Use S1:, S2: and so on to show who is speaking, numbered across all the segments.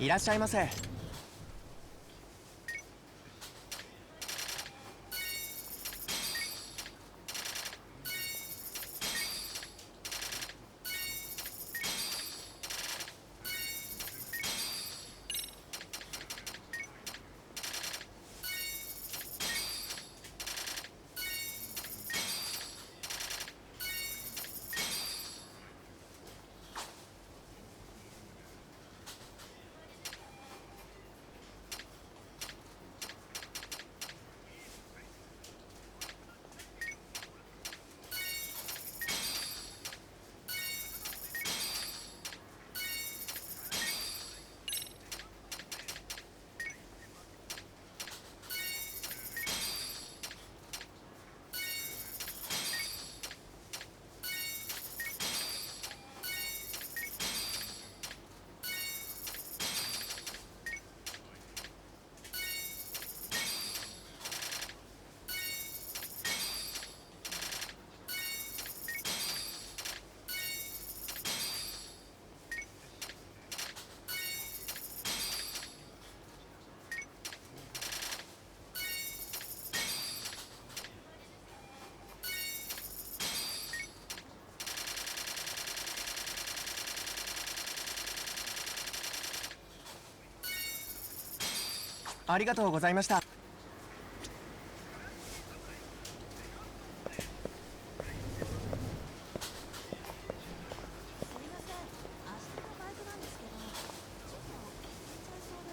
S1: いらっしゃいませ。ありがとうございました。
S2: すみません。明日のバイトなんですけど、ちょっと遅れちゃいそうで。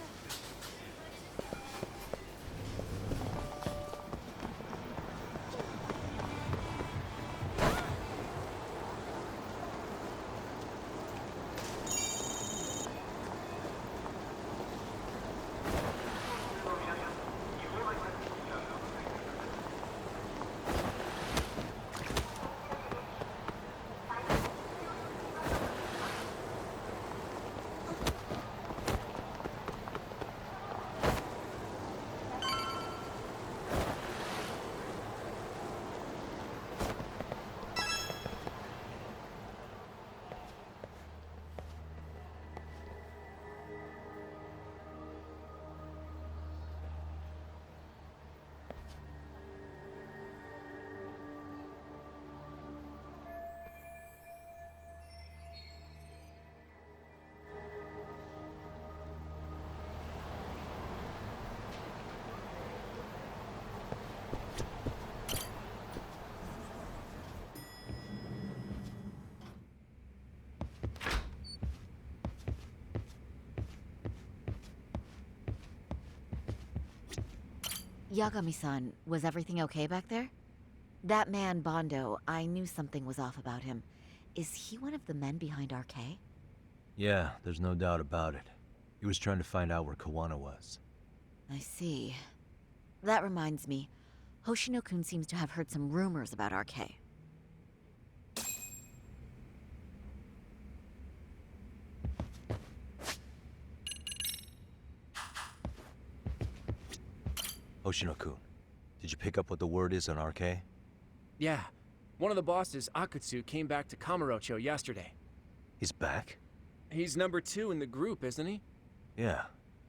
S2: Yagami-san, was everything okay back there? That man, Bondo, I knew something was off about him. Is he one of the men behind RK?
S3: Yeah, there's no doubt about it. He was trying to find out where Kawana was.
S2: I see. That reminds me, Hoshino-kun seems to have heard some rumors about RK.
S3: Hoshino-kun, did you pick up what the word is on RK?
S1: Yeah. One of the bosses, Akutsu, came back to Kamurocho yesterday.
S3: He's back?
S1: He's number 2 in the group, isn't he?
S3: Yeah,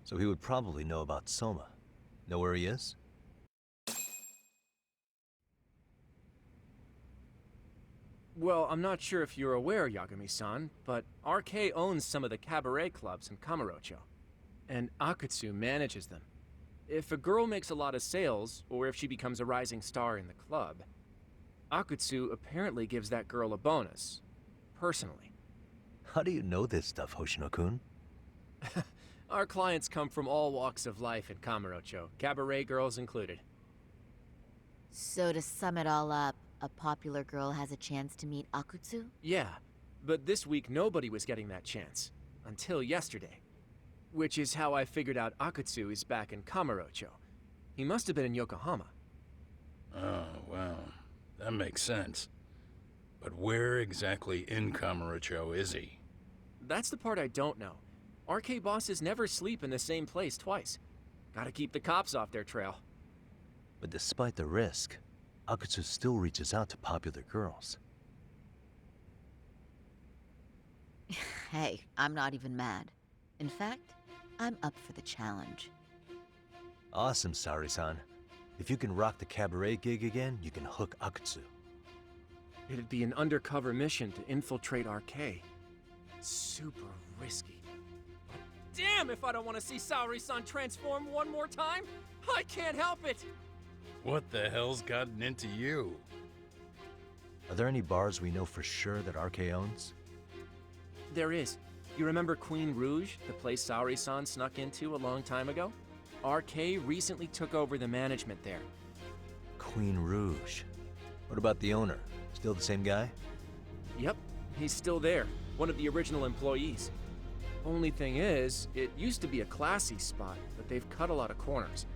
S3: so he would probably know about Soma. Know where he is?
S1: Well, I'm not sure if you're aware, Yagami-san, but RK owns some of the cabaret clubs in Kamurocho. And Akutsu manages them. If a girl makes a lot of sales, or if she becomes a rising star in the club, Akutsu apparently gives that girl a bonus. Personally.
S3: How do you know this stuff, Hoshino-kun?
S1: Our clients come from all walks of life in Kamurocho, cabaret girls included.
S2: So to sum it all up, a popular girl has a chance to meet Akutsu?
S1: Yeah, but this week nobody was getting that chance. Until yesterday. Which is how I figured out Akutsu is back in Kamurocho. He must have been in Yokohama.
S4: Oh, well, that makes sense. But where exactly in Kamurocho is he?
S1: That's the part I don't know. RK bosses never sleep in the same place twice. Gotta keep the cops off their trail.
S3: But despite the risk, Akutsu still reaches out to popular girls.
S2: Hey, I'm not even mad. In fact, I'm up for the challenge.
S3: Awesome, Sari-san. If you can rock the cabaret gig again, you can hook Akutsu.
S1: It'd be an undercover mission to infiltrate RK. Super risky. But damn if I don't want to see Saori-san transform one more time! I can't help it!
S4: What the hell's gotten into you?
S3: Are there any bars we know for sure that RK owns?
S1: There is. You remember Queen Rouge, the place Saori-san snuck into a long time ago? RK recently took over the management there.
S3: Queen Rouge. What about the owner? Still the same guy?
S1: Yep, he's still there. One of the original employees. Only thing is, it used to be a classy spot, but they've cut a lot of corners.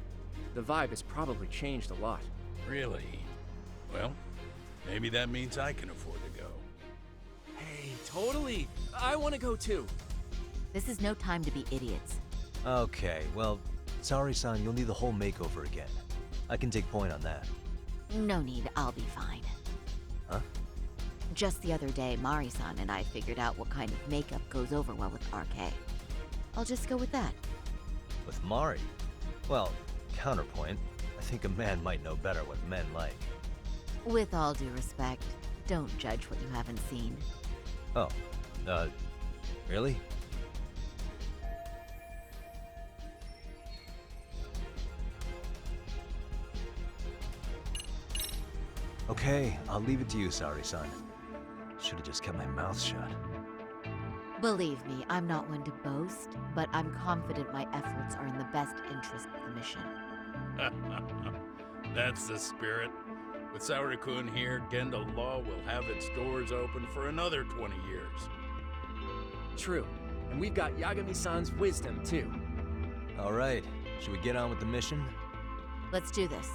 S1: The vibe has probably changed a lot.
S4: Really? Well, maybe that means I can afford to go.
S1: Hey, totally! I want to go too!
S2: This is no time to be idiots.
S3: Okay, well, Saori-san, you'll need the whole makeover again. I can take point on that.
S2: No need, I'll be fine.
S3: Huh?
S2: Just the other day, Mari-san and I figured out what kind of makeup goes over well with RK. I'll just go with that.
S3: With Mari? Well, counterpoint, I think a man might know better what men like.
S2: With all due respect, don't judge what you haven't seen.
S3: Oh, really? Okay, I'll leave it to you, Saori-san. Should have just kept my mouth shut.
S2: Believe me, I'm not one to boast, but I'm confident my efforts are in the best interest of the mission.
S4: That's the spirit. With Saori-kun here, Genda Law will have its doors open for another 20 years.
S1: True. And we've got Yagami-san's wisdom, too.
S3: All right, should we get on with the mission?
S2: Let's do this.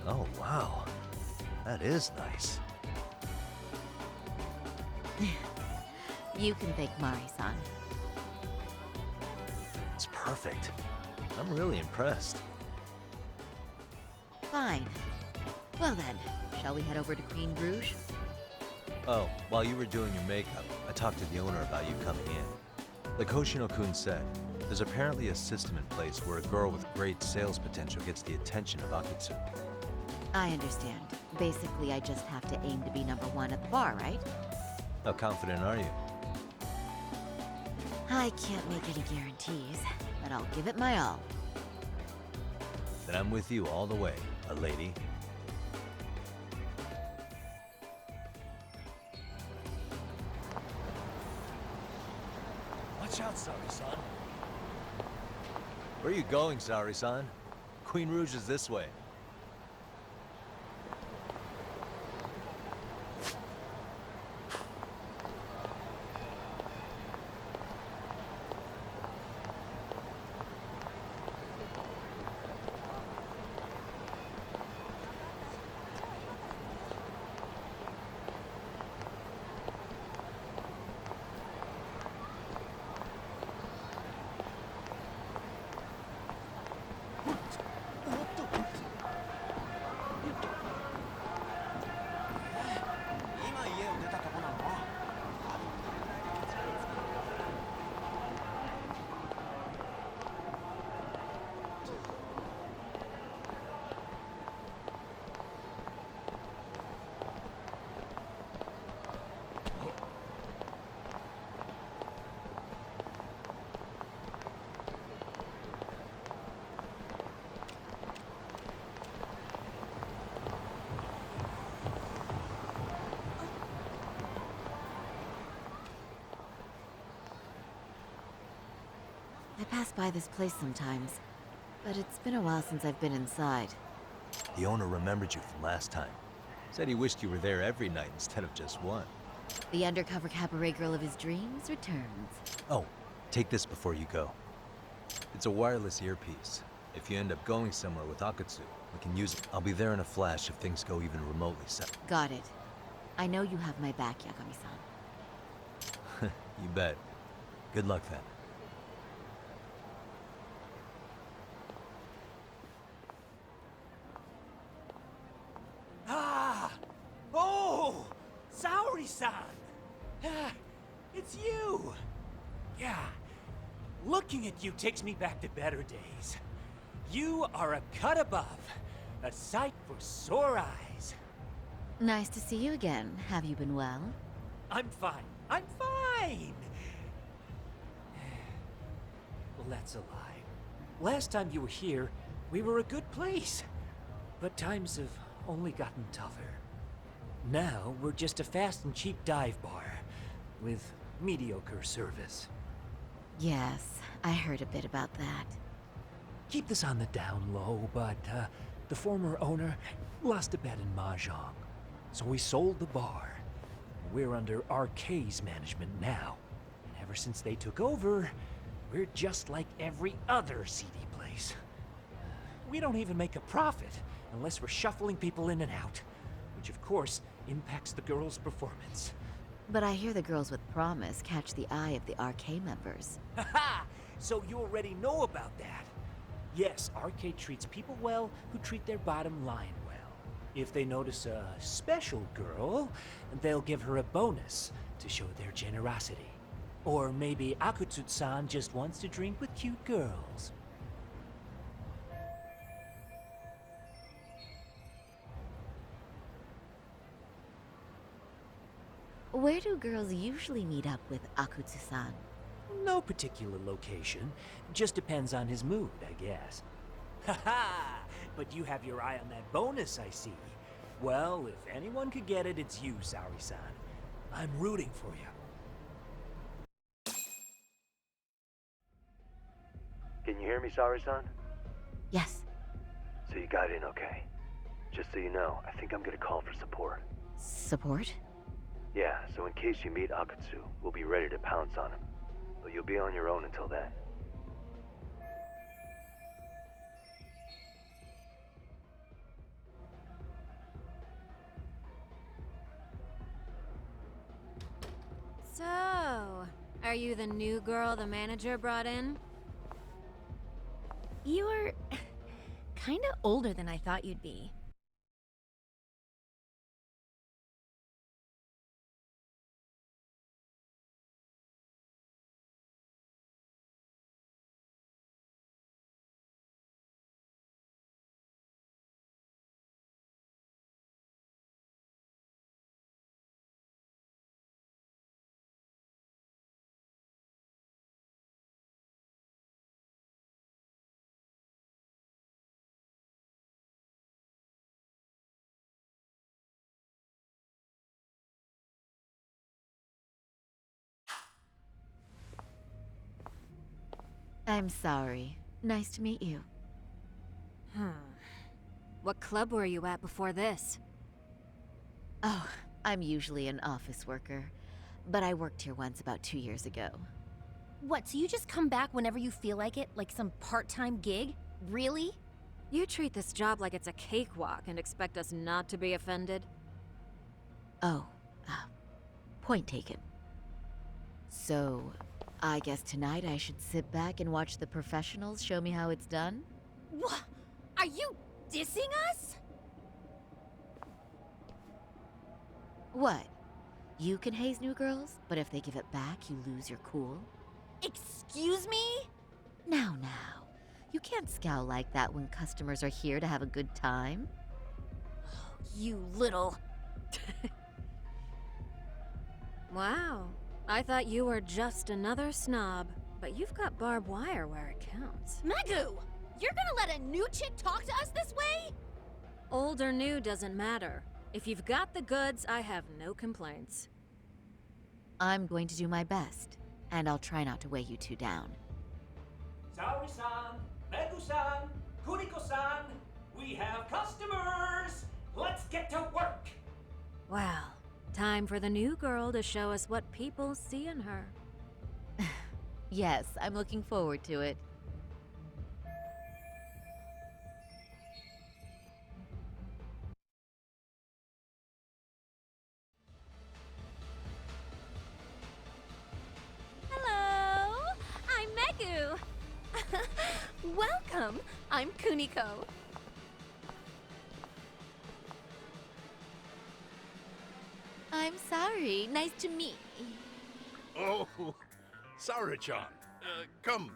S3: Oh, wow. That is nice.
S2: You can thank Mari-san.
S3: It's perfect. I'm really impressed.
S2: Fine. Well then, shall we head over to Queen Rouge?
S3: Oh, while you were doing your makeup, I talked to the owner about you coming in. Like Hoshino-kun said, there's apparently a system in place where a girl with great sales potential gets the attention of Akutsu.
S2: I understand. Basically, I just have to aim to be number one at the bar, right?
S3: How confident are you?
S2: I can't make any guarantees, but I'll give it my all.
S3: Then I'm with you all the way, a lady. Watch out, Sari-san. Where are you going, Sari-san? Queen Rouge is this way.
S2: pass by this place sometimes, but it's been a while since I've been inside.
S3: The owner remembered you from last time. Said he wished you were there every night instead of just one.
S2: The undercover cabaret girl of his dreams returns.
S3: Oh, take this before you go. It's a wireless earpiece. If you end up going somewhere with Akatsu, we can use it. I'll be there in a flash if things go even remotely south.
S2: Got it. I know you have my back, Yagami-san.
S3: You bet. Good luck then.
S5: Ah! Oh! Saori-san! Ah, it's you! Yeah, looking at you takes me back to better days. You are a cut above, a sight for sore eyes.
S2: Nice to see you again. Have you been well?
S5: I'm fine. I'm fine! Well, that's a lie. Last time you were here, we were a good place. But times have only gotten tougher. Now, we're just a fast and cheap dive bar with mediocre service.
S2: Yes, I heard a bit about that.
S5: Keep this on the down low, but the former owner lost a bet in Mahjong. So we sold the bar. We're under RK's management now. And ever since they took over, we're just like every other seedy place. We don't even make a profit unless we're shuffling people in and out, which of course impacts the girls' performance.
S2: But I hear the girls with promise catch the eye of the RK members.
S5: Haha! So you already know about that. Yes, RK treats people well who treat their bottom line well. If they notice a special girl, they'll give her a bonus to show their generosity. Or maybe Akutsu-san just wants to drink with cute girls.
S2: Where do girls usually meet up with Akutsu-san?
S5: No particular location. Just depends on his mood, I guess. Haha! But you have your eye on that bonus, I see. Well, if anyone could get it, it's you, Saori-san. I'm rooting for you.
S3: Can you hear me, Saori-san?
S2: Yes.
S3: So you got in okay. Just so you know, I think I'm gonna call for support.
S2: Support?
S3: Yeah, so in case you meet Akatsu, we'll be ready to pounce on him. But you'll be on your own until then.
S6: So, are you the new girl the manager brought in? You're kinda older than I thought you'd be.
S2: I'm sorry. Nice to meet you.
S6: What club were you at before this?
S2: Oh, I'm usually an office worker, but I worked here once about 2 years ago.
S7: What, so you just come back whenever you feel like it? Like some part-time gig? Really?
S6: You treat this job like it's a cakewalk and expect us not to be offended?
S2: Oh, point taken. So, I guess tonight I should sit back and watch the professionals show me how it's done?
S7: What? Are you dissing us?
S2: What? You can haze new girls, but if they give it back, you lose your cool?
S7: Excuse me?
S2: Now. You can't scowl like that when customers are here to have a good time.
S7: You little...
S6: Wow. I thought you were just another snob, but you've got barbed wire where it counts.
S7: Megu! You're gonna let a new chick talk to us this way?
S6: Old or new doesn't matter. If you've got the goods, I have no complaints.
S2: I'm going to do my best, and I'll try not to weigh you two down.
S5: Saori-san, Megu-san, Kuriko-san, we have customers! Let's get to work!
S6: Well, time for the new girl to show us what people see in her.
S2: Yes, I'm looking forward to it.
S7: Hello! I'm Megu! Welcome! I'm Kuniko.
S2: I'm sorry. Nice to meet.
S4: Oh, Sarah-chan. Come,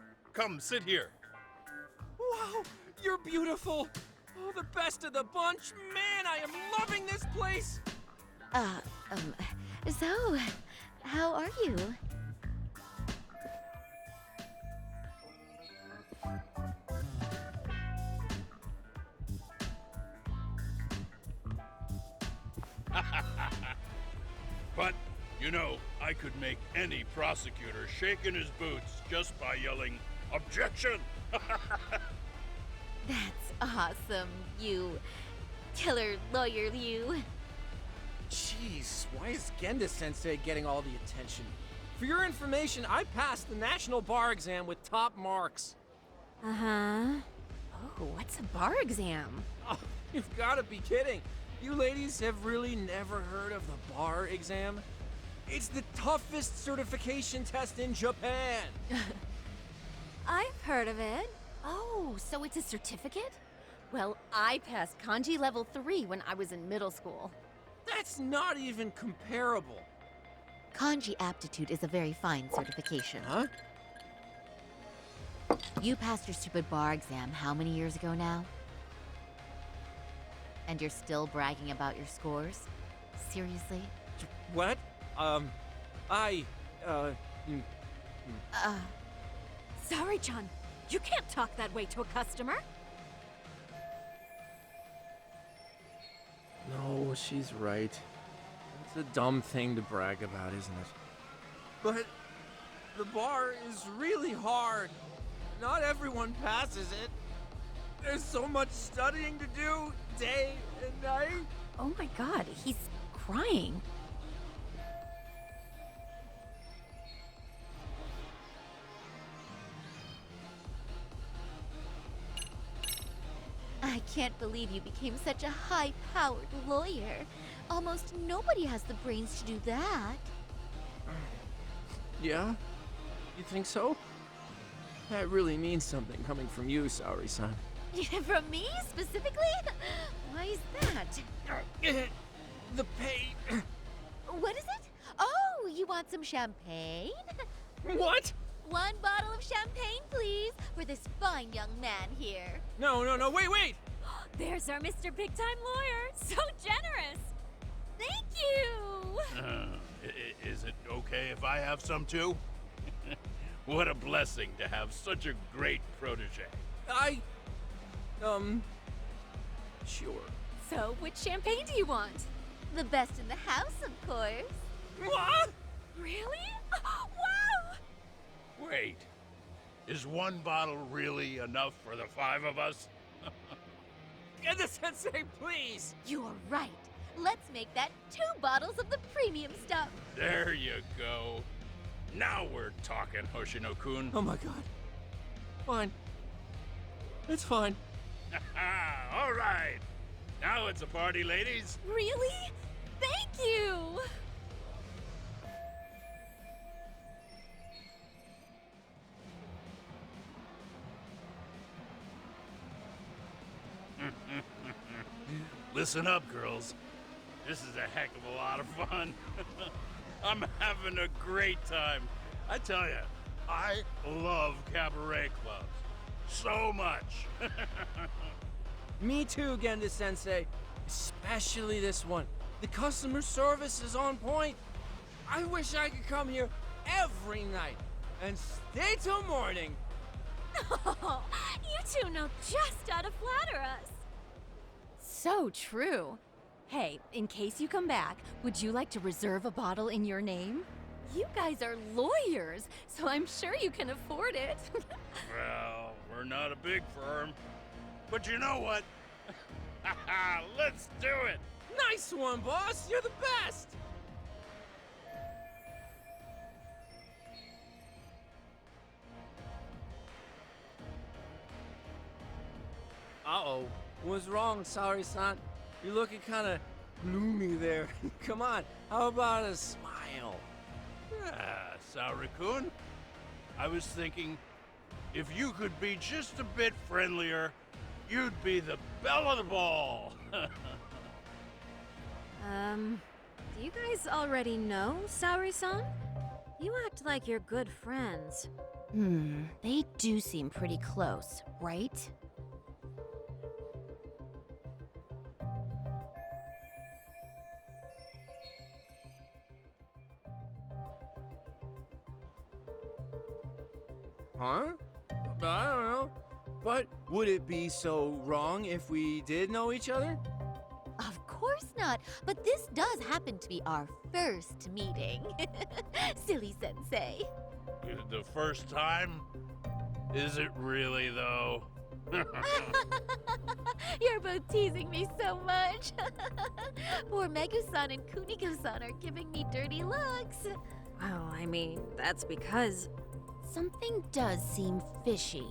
S4: sit here.
S1: Wow, you're beautiful. Oh, the best of the bunch. Man, I am loving this place.
S2: Uh, so, how are you?
S4: But, you know, I could make any prosecutor shake in his boots just by yelling, "Objection!"
S2: That's awesome, you killer lawyer, you.
S1: Jeez, why is Genda-sensei getting all the attention? For your information, I passed the national bar exam with top marks.
S6: Uh-huh.
S7: Oh, what's a bar exam?
S1: Oh, you've got to be kidding. You ladies have really never heard of the bar exam? It's the toughest certification test in Japan.
S6: I've heard of it.
S7: Oh, so it's a certificate? Well, I passed kanji level 3 when I was in middle school.
S1: That's not even comparable.
S2: Kanji aptitude is a very fine certification.
S1: Huh?
S2: You passed your stupid bar exam how many years ago now? And you're still bragging about your scores? Seriously?
S1: What? Mm,
S6: Sorry, Chan. You can't talk that way to a customer.
S1: No, she's right. It's a dumb thing to brag about, isn't it? But the bar is really hard. Not everyone passes it. There's so much studying to do, day and night.
S7: Oh my god, he's crying.
S2: I can't believe you became such a high-powered lawyer. Almost nobody has the brains to do that.
S1: Yeah? You think so? That really means something coming from you, Saori-san.
S2: From me, specifically? Why is that?
S1: The pay...
S2: What is it? Oh, you want some champagne?
S1: What?
S2: 1 bottle of champagne, please, for this fine young man here.
S1: No, wait!
S6: There's our Mr. Big Time Lawyer. So generous. Thank you.
S4: Is it okay if I have some too? What a blessing to have such a great protege.
S1: Sure.
S6: So, which champagne do you want?
S2: The best in the house, of course.
S1: What?
S6: Really? Wow!
S4: Wait, is 1 bottle really enough for the 5 of us?
S1: Genda-sensei, please!
S2: You're right. Let's make that 2 bottles of the premium stuff.
S4: There you go. Now we're talking, Hoshino-kun.
S1: Oh my god. Fine. It's fine.
S4: All right. Now it's a party, ladies.
S6: Really? Thank you!
S4: Listen up, girls. This is a heck of a lot of fun. I'm having a great time. I tell you, I love cabaret clubs so much.
S1: Me too, Genda-sensei. Especially this one. The customer service is on point. I wish I could come here every night and stay till morning.
S6: Oh, you two know just how to flatter us.
S7: So true. Hey, in case you come back, would you like to reserve a bottle in your name? You guys are lawyers, so I'm sure you can afford it.
S4: Well, we're not a big firm. But you know what? Let's do it!
S1: Nice one, boss! You're the best! Uh-oh. What's wrong, Sorry-san? You're looking kind of gloomy there. Come on, how about a smile?
S4: Ah, Saori-kun. I was thinking, if you could be just a bit friendlier, you'd be the belle of the ball.
S6: Do you guys already know Saori-san? You act like you're good friends.
S7: They do seem pretty close, right?
S1: Huh? I don't know. But would it be so wrong if we did know each other?
S2: Of course not, but this does happen to be our first meeting. Silly sensei.
S4: The first time? Is it really, though?
S2: You're both teasing me so much. Poor Megu-san and Kuniko-san are giving me dirty looks.
S6: Well, I mean, that's because...
S7: Something does seem fishy.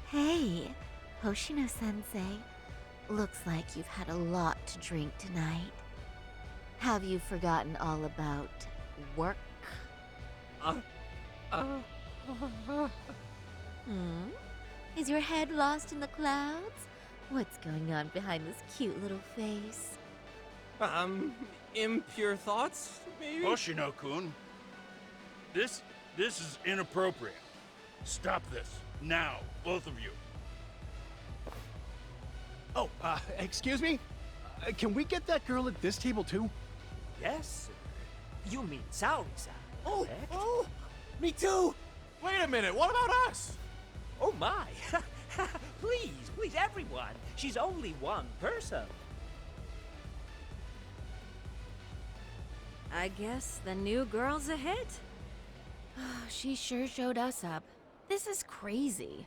S2: Hey, Hoshino-sensei. Looks like you've had a lot to drink tonight. Have you forgotten all about work? Is your head lost in the clouds? What's going on behind this cute little face?
S1: Impure thoughts, maybe?
S4: Hoshino-kun, this is inappropriate. Stop this, now, both of you.
S8: Oh, excuse me? Can we get that girl at this table too?
S5: Yes, sir. You mean Saori-san? correct?
S8: Oh, me too! Wait a minute, what about us?
S5: Oh my! Please, everyone. She's only one person.
S6: I guess the new girl's a hit.
S7: She sure showed us up. This is crazy.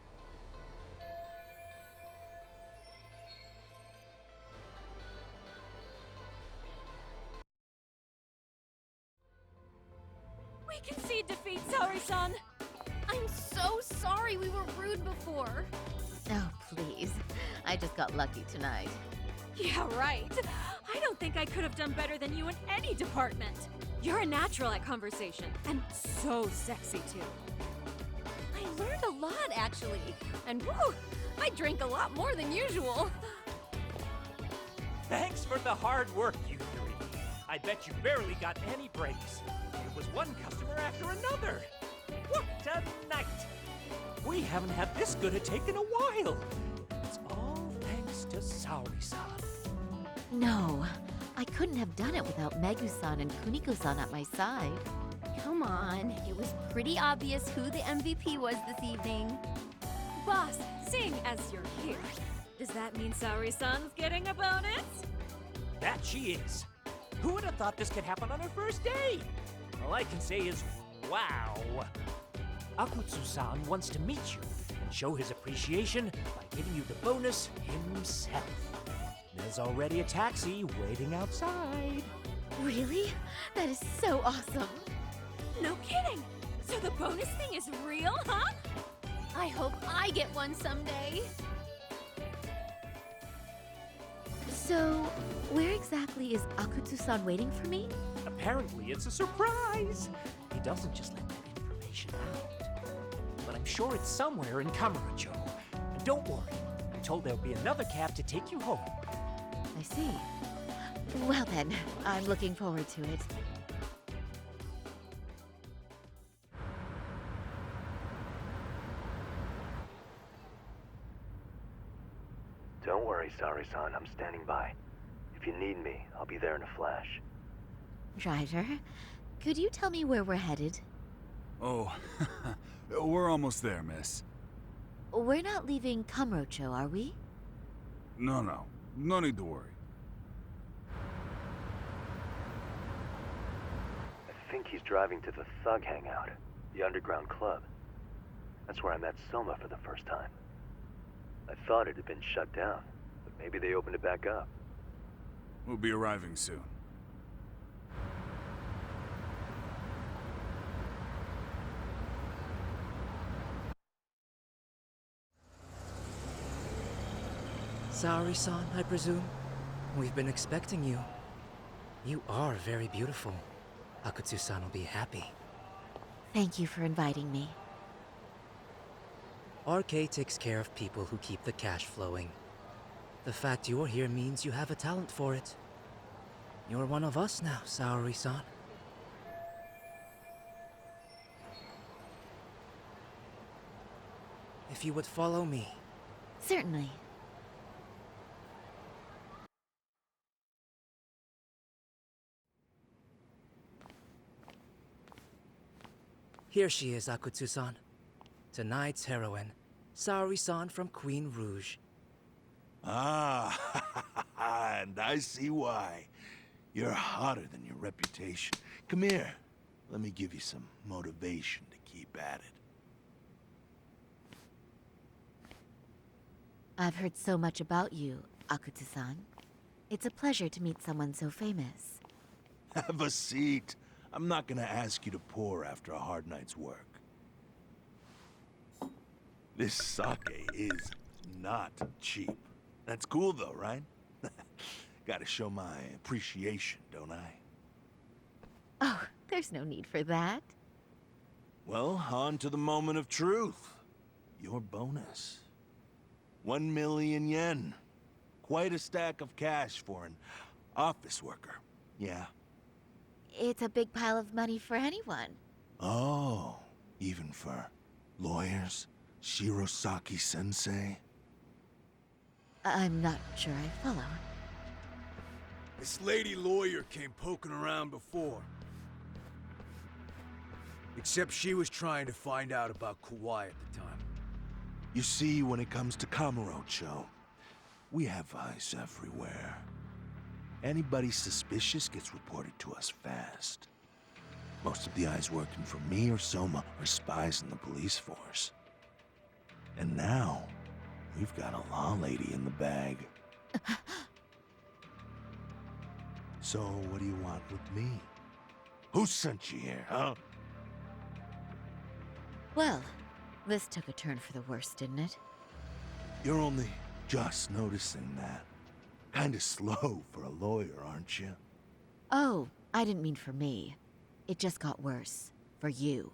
S6: We concede defeat, Saori-san!
S7: I'm so sorry we were rude before.
S2: Oh, please. I just got lucky tonight.
S6: Yeah, right. I don't think I could have done better than you in any department. You're a natural at conversation, and so sexy too.
S7: I learned a lot, actually. And woo, I drank a lot more than usual.
S5: Thanks for the hard work, you three. I bet you barely got any breaks. It was one customer after another. What a night! We haven't had this good a take in a while. It's all thanks to Saori-san.
S2: No, I couldn't have done it without Megu-san and Kuniko-san at my side.
S7: Come on, it was pretty obvious who the MVP was this evening.
S6: Boss, seeing as you're here, does that mean Saori-san's getting a bonus?
S5: That she is. Who would have thought this could happen on her first day? All I can say is, wow. Akutsu-san wants to meet you and show his appreciation by giving you the bonus himself. There's already a taxi waiting outside.
S2: Really? That is so awesome.
S6: No kidding! So the bonus thing is real, huh?
S7: I hope I get one someday.
S2: So, where exactly is Akutsu-san waiting for me?
S5: Apparently it's a surprise. He doesn't just let that information out. But I'm sure it's somewhere in Kamurocho. And don't worry, I'm told there'll be another cab to take you home.
S2: I see. Well then, I'm looking forward to it.
S3: Don't worry, Saori-san. I'm standing by. If you need me, I'll be there in a flash.
S2: Driver, could you tell me where we're headed?
S9: Oh, we're almost there, miss.
S2: We're not leaving Kamurocho, are we?
S9: No. No need to worry.
S3: I think he's driving to the Thug Hangout, the underground club. That's where I met Soma for the first time. I thought it had been shut down, but maybe they opened it back up.
S9: We'll be arriving soon.
S5: Saori-san, I presume? We've been expecting you. You are very beautiful. Akutsu-san will be happy.
S2: Thank you for inviting me.
S5: RK takes care of people who keep the cash flowing. The fact you're here means you have a talent for it. You're one of us now, Saori-san. If you would follow me.
S2: Certainly.
S5: Here she is, Akutsu-san. Tonight's heroine, Saori-san from Queen Rouge.
S10: Ah, and I see why. You're hotter than your reputation. Come here. Let me give you some motivation to keep at it.
S2: I've heard so much about you, Akutsu-san. It's a pleasure to meet someone so famous.
S10: Have a seat. I'm not gonna ask you to pour after a hard night's work. This sake is not cheap. That's cool though, right? Gotta show my appreciation, don't I?
S2: Oh, there's no need for that.
S10: Well, on to the moment of truth. Your bonus. 1 million yen. Quite a stack of cash for an office worker. Yeah.
S2: It's a big pile of money for anyone.
S10: Oh, even for lawyers? Shirosaki-sensei?
S2: I'm not sure I follow.
S8: This lady lawyer came poking around before. Except she was trying to find out about Kauai at the time.
S10: You see, when it comes to Kamurocho, we have eyes everywhere. Anybody suspicious gets reported to us fast. Most of the eyes working for me or Soma are spies in the police force. And now, we've got a law lady in the bag. So, what do you want with me? Who sent you here, huh?
S2: Well, this took a turn for the worse, didn't it?
S10: You're only just noticing that. Kinda slow for a lawyer, aren't you?
S2: Oh, I didn't mean for me. It just got worse. For you.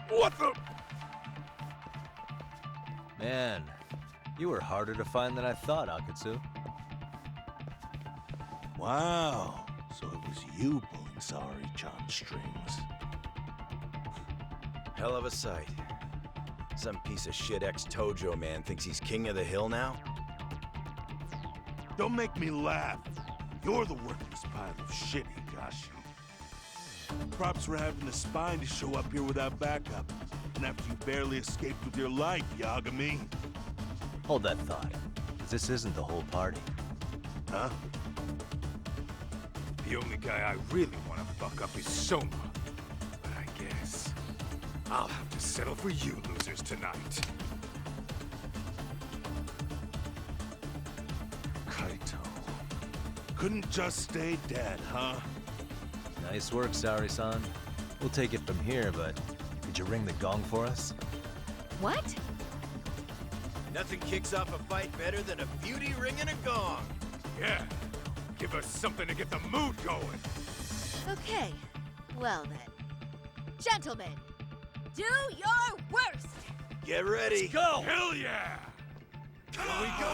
S10: What the?
S3: Man, you were harder to find than I thought, Akutsu.
S10: Wow, so it was you pulling Saori-chan's strings.
S11: Hell of a sight. Some piece of shit ex-Tojo man thinks he's king of the hill now?
S10: Don't make me laugh. You're the worthless pile of shit, Higashi. Props for having the spine to show up here without backup. And after you barely escaped with your life, Yagami.
S3: Hold that thought, 'cause this isn't the whole party.
S10: Huh?
S8: The only guy I really want to fuck up is Soma. But I guess I'll have to settle for you losers tonight.
S10: Kaito. Couldn't just stay dead, huh?
S3: Nice work, Saori-san. We'll take it from here, but could you ring the gong for us?
S2: What?
S11: Nothing kicks off a fight better than a beauty ringing a gong.
S8: Yeah, give us something to get the mood going.
S2: Okay. Well then. Gentlemen, do your worst!
S11: Get ready.
S8: Let's go! Hell yeah!
S11: Here we go.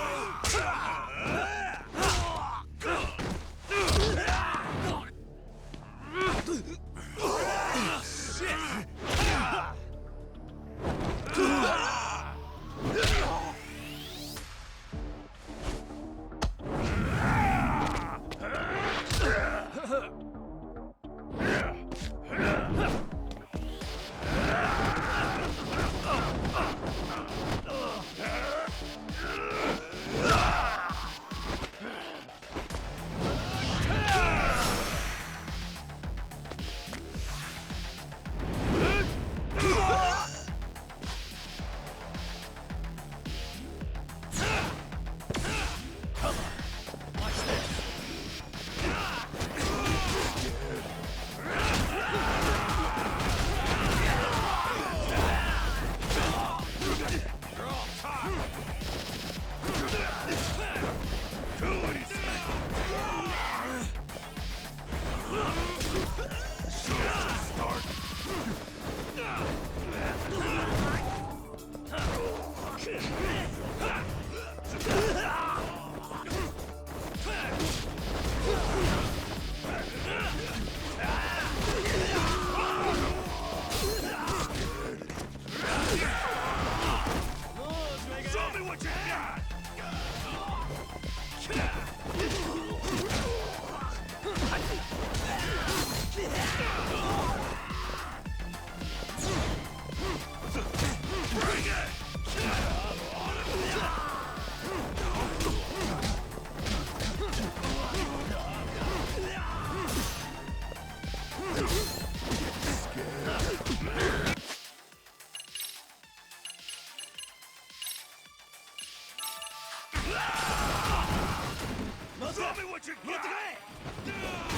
S8: what you got!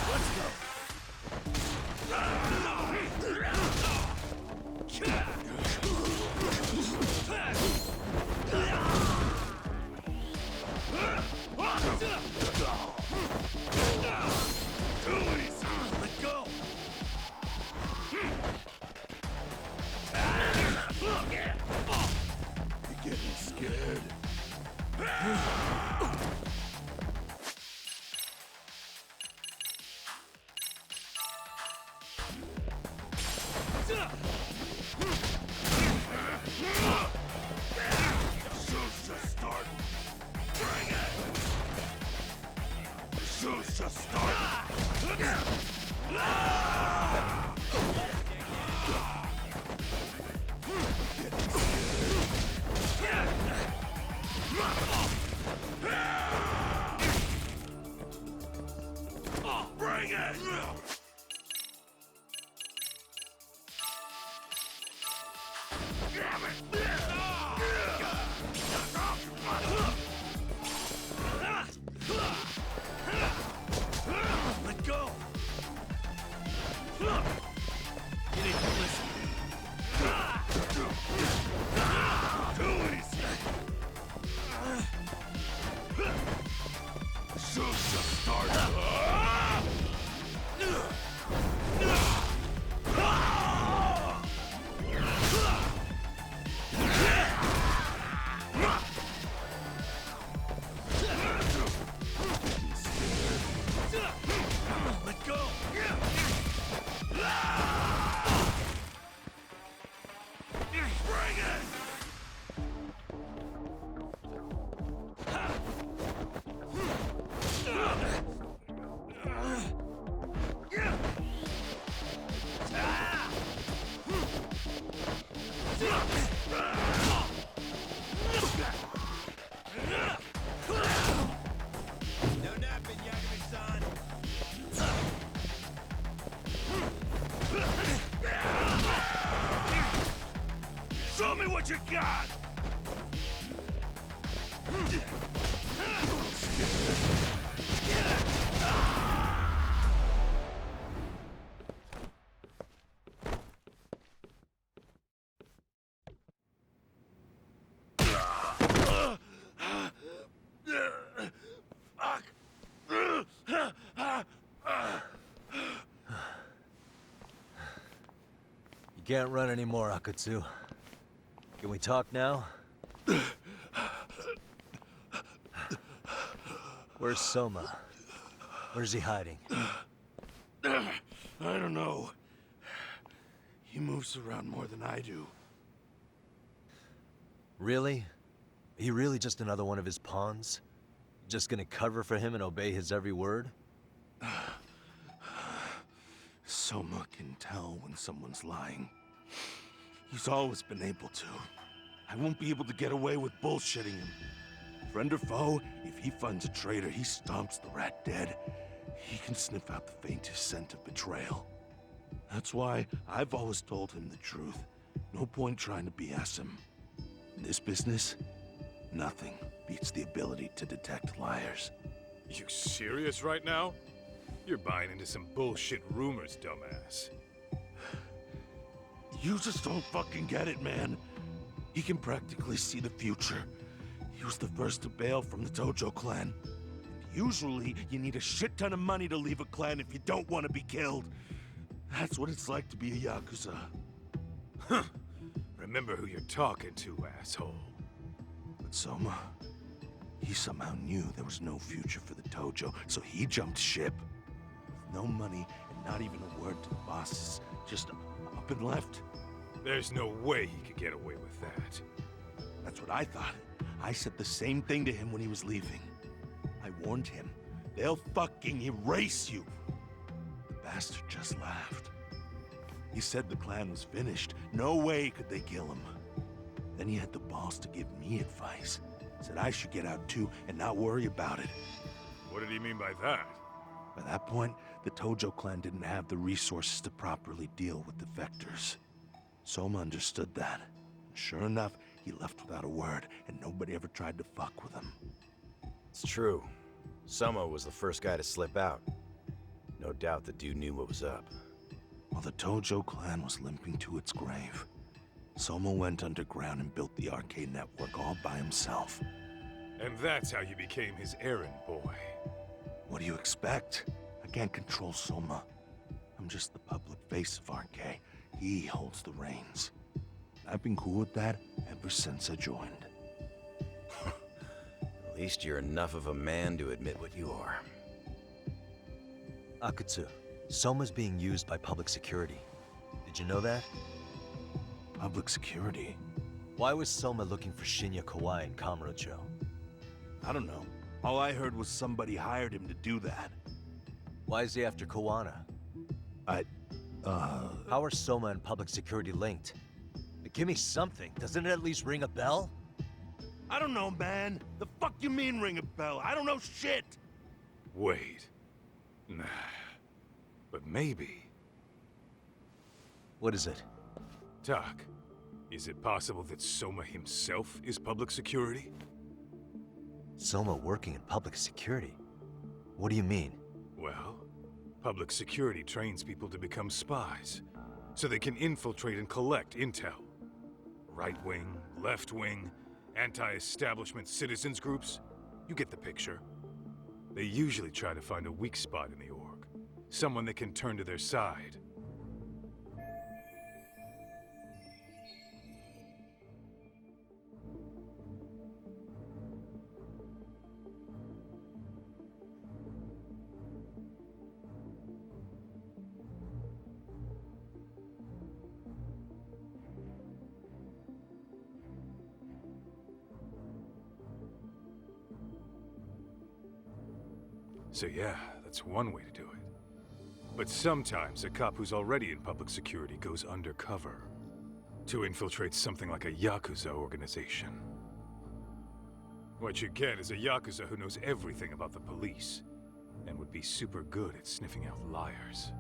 S8: Let's go! Too easy! Let go! You're getting scared. Show's just starting. Bring it! The show's just starting. Bring it! Damn it! Let go! You need to listen. Too easy! Show's just started. Let go! Bring it! No napping, Yagami-san! Show me what you got!
S3: You can't run anymore, Akatsu. Can we talk now? Where's Soma? Where's he hiding?
S8: I don't know. He moves around more than I do.
S3: Really? Are you really just another one of his pawns? Just gonna cover for him and obey his every word?
S10: Soma can tell when someone's lying. He's always been able to. I won't be able to get away with bullshitting him. Friend or foe, if he finds a traitor, he stomps the rat dead. He can sniff out the faintest scent of betrayal. That's why I've always told him the truth. No point trying to BS him. In this business, nothing beats the ability to detect liars.
S8: You serious right now? You're buying into some bullshit rumors, dumbass.
S10: You just don't fucking get it, man. He can practically see the future. He was the first to bail from the Tojo clan. Usually, you need a shit ton of money to leave a clan if you don't want to be killed. That's what it's like to be a Yakuza.
S8: Huh. Remember who you're talking to, asshole.
S10: But Soma, he somehow knew there was no future for the Tojo, so he jumped ship. With no money and not even a word to the bosses, just up and left.
S8: There's no way he could get away with that.
S10: That's what I thought. I said the same thing to him when he was leaving. I warned him. They'll fucking erase you. The bastard just laughed. He said the clan was finished. No way could they kill him. Then he had the balls to give me advice. Said I should get out too and not worry about it.
S8: What did he mean by that?
S10: By that point, the Tojo clan didn't have the resources to properly deal with defectors. Soma understood that. Sure enough, he left without a word, and nobody ever tried to fuck with him.
S11: It's true. Soma was the first guy to slip out. No doubt the dude knew what was up.
S10: While the Tojo clan was limping to its grave, Soma went underground and built the arcade network all by himself.
S8: And that's how you became his errand boy.
S10: What do you expect? I can't control Soma. I'm just the public face of RK. He holds the reins. I've been cool with that ever since I joined.
S11: At least you're enough of a man to admit what you are.
S3: Akutsu, Soma's being used by public security. Did you know that?
S10: Public security?
S3: Why was Soma looking for Shinya Kawai in Kamurocho?
S10: I don't know. All I heard was somebody hired him to do that.
S3: Why is he after Kawana? How are Soma and public security linked? Give me something. Doesn't it at least ring a bell?
S10: I don't know, man. The fuck you mean ring a bell? I don't know shit!
S8: Wait. Nah. But maybe.
S3: What is it?
S8: Doc, is it possible that Soma himself is public security?
S3: Soma working in public security? What do you mean?
S8: Well, public security trains people to become spies, so they can infiltrate and collect intel. Right-wing, left-wing, anti-establishment citizens groups. You get the picture. They usually try to find a weak spot in the org. Someone they can turn to their side. So yeah, that's one way to do it. But sometimes a cop who's already in public security goes undercover to infiltrate something like a Yakuza organization. What you get is a Yakuza who knows everything about the police and would be super good at sniffing out liars.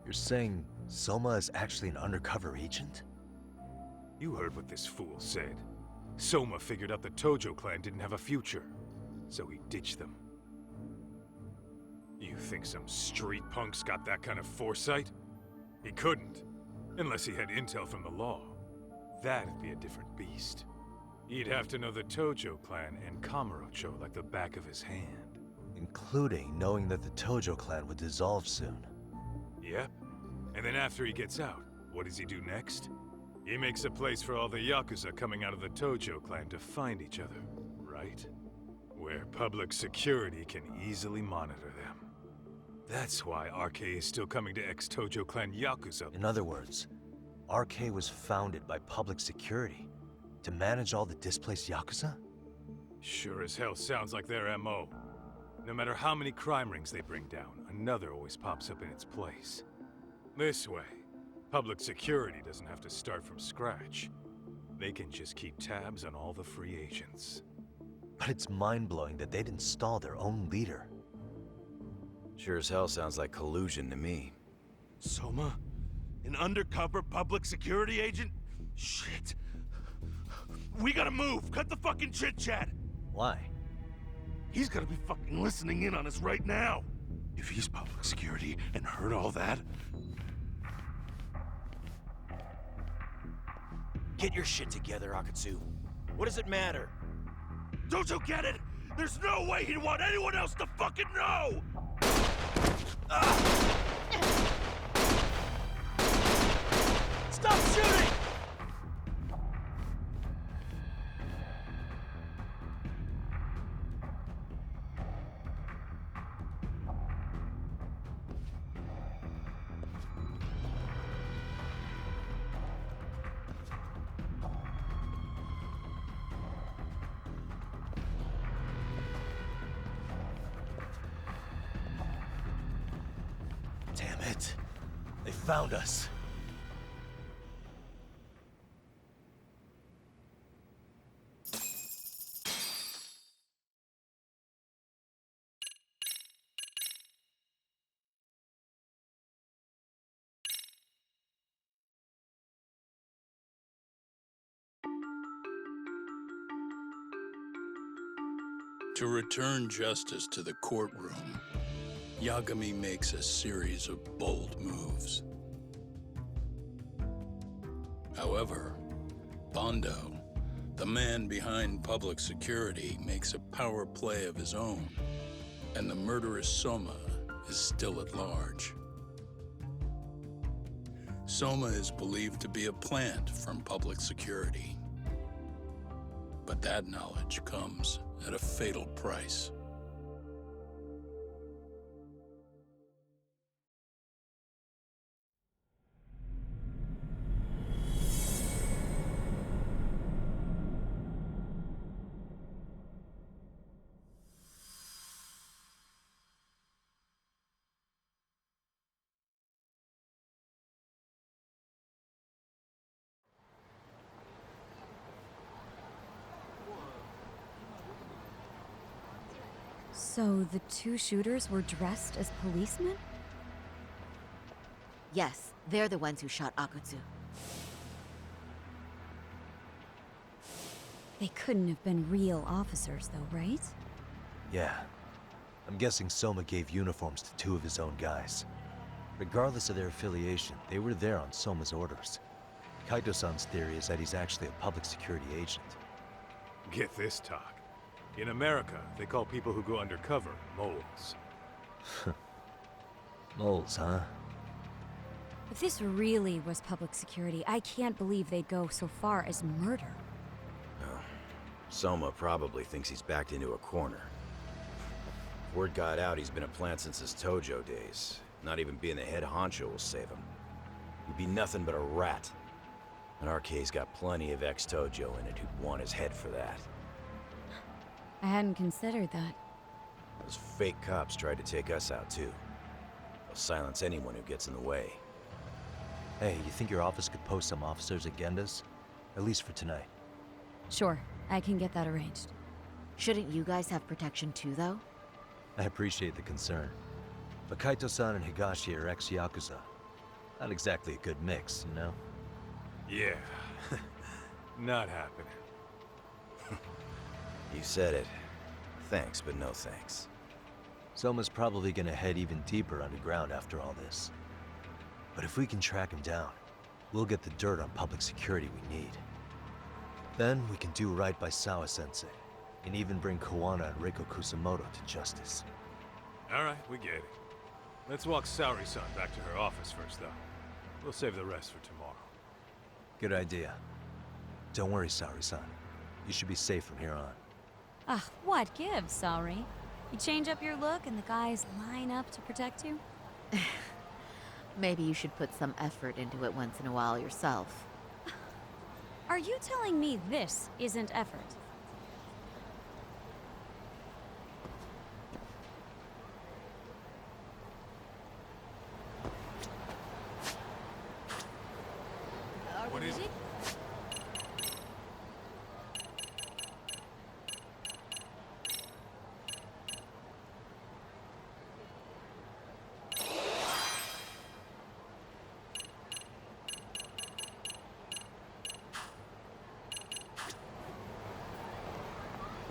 S3: You're saying Soma is actually an undercover agent?
S8: You heard what this fool said. Soma figured out the Tojo clan didn't have a future, so he ditched them. You think some street punk's got that kind of foresight? He couldn't, unless he had intel from the law. That'd be a different beast. He'd have to know the Tojo clan and Kamurocho like the back of his hand.
S3: Including knowing that the Tojo clan would dissolve soon.
S8: Yep. And then after he gets out, what does he do next? He makes a place for all the Yakuza coming out of the Tojo clan to find each other, right? Where public security can easily monitor them. That's why RK is still coming to ex-Tojo clan Yakuza.
S3: In other words, RK was founded by public security to manage all the displaced Yakuza?
S8: Sure as hell sounds like their MO. No matter how many crime rings they bring down, another always pops up in its place. This way, public security doesn't have to start from scratch. They can just keep tabs on all the free agents.
S3: But it's mind-blowing that they'd install their own leader.
S11: Sure as hell sounds like collusion to me.
S10: Soma? An undercover public security agent? Shit. We gotta move! Cut the fucking chit-chat!
S3: Why?
S10: He's gotta be fucking listening in on us right now! If he's public security and heard all that...
S11: Get your shit together, Akutsu. What does it matter?
S10: Don't you get it? There's no way he'd want anyone else to fucking know!
S11: Stop shooting!
S3: Damn it. They found us.
S12: To return justice to the courtroom, Yagami makes a series of bold moves. However, Bondo, the man behind public security, makes a power play of his own, and the murderous Soma is still at large. Soma is believed to be a plant from public security. But that knowledge comes at a fatal price.
S6: So the two shooters were dressed as policemen?
S2: Yes, they're the ones who shot Akutsu.
S6: They couldn't have been real officers, though, right?
S3: Yeah. I'm guessing Soma gave uniforms to two of his own guys. Regardless of their affiliation, they were there on Soma's orders. Kaito-san's theory is that he's actually a public security agent.
S8: Get this, talk. In America, they call people who go undercover moles.
S3: Moles, huh?
S6: If this really was public security, I can't believe they'd go so far as murder.
S11: Oh, Soma probably thinks he's backed into a corner. Word got out he's been a plant since his Tojo days. Not even being the head honcho will save him. He'd be nothing but a rat. And RK's got plenty of ex-Tojo in it who'd want his head for that.
S6: I hadn't considered that.
S11: Those fake cops tried to take us out too. They'll silence anyone who gets in the way.
S3: Hey, you think your office could post some officers at Genda's? At least for tonight.
S6: Sure, I can get that arranged.
S2: Shouldn't you guys have protection too, though?
S3: I appreciate the concern. But Kaito-san and Higashi are ex-Yakuza. Not exactly a good mix, you know?
S8: Yeah. Not happening.
S11: You said it. Thanks, but no thanks.
S3: Soma's probably gonna head even deeper underground after all this. But if we can track him down, we'll get the dirt on public security we need. Then we can do right by Sawa-sensei, and even bring Kawana and Reiko Kusamoto to justice.
S8: Alright, we get it. Let's walk Saori-san back to her office first, though. We'll save the rest for tomorrow.
S3: Good idea. Don't worry, Saori-san. You should be safe from here on.
S6: Ah, what gives, sorry? You change up your look and the guys line up to protect you?
S2: Maybe you should put some effort into it once in a while yourself.
S6: Are you telling me this isn't effort?